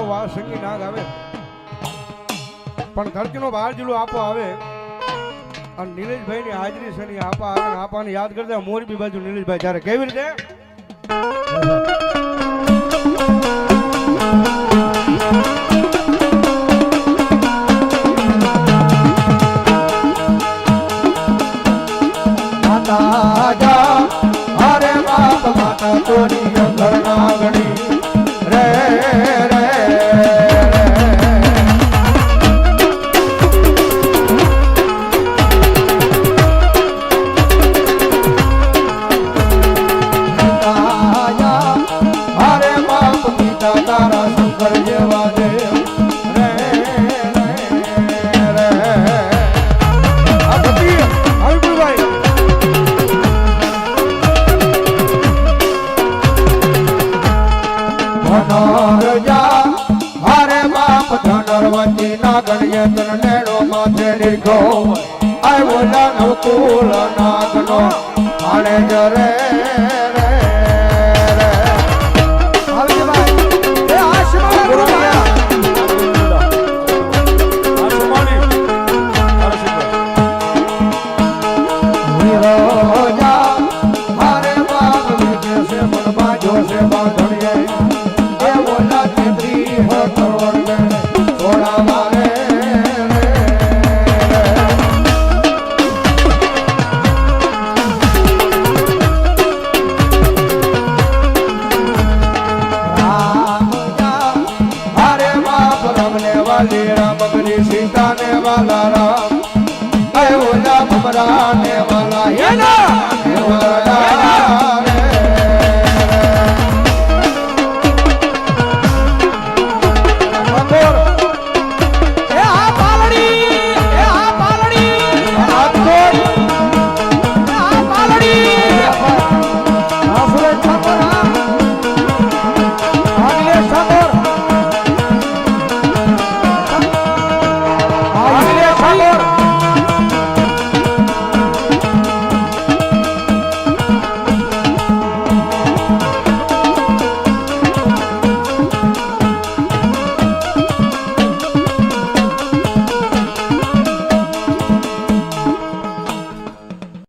વા સંગી નાગ આવે પણ ધરતીનો બહાર જિલ્લો આપો આવે અને નીલેશભાઈ ની હાજરી છે ની આપા આવે આપાને યાદ કરતા મોરબી બાજુ નીલેશભાઈ જ્યારે કેવી રીતે અરે બાપ માતા તોરી ઘરના ગણી રે રે અરે બાપ પિતા તારા શંકર જેવા દેવ રે રે રે આ બધી હરિભાઈ ધનરજા હરે બાપ ધનરવતી ના ગણ્ય તન નેડો માથે લીધો આવ્યો નાનો કુલ નાગનો આણે જરે રે રે હરિભાઈ એ આશીર્વાદ ગુરુયા વીરોજા હરે બાપ વિજય સે મન બાજો સે બાંધણીએ सीता ने वाला राम ओला ममरा ने वाला ये ना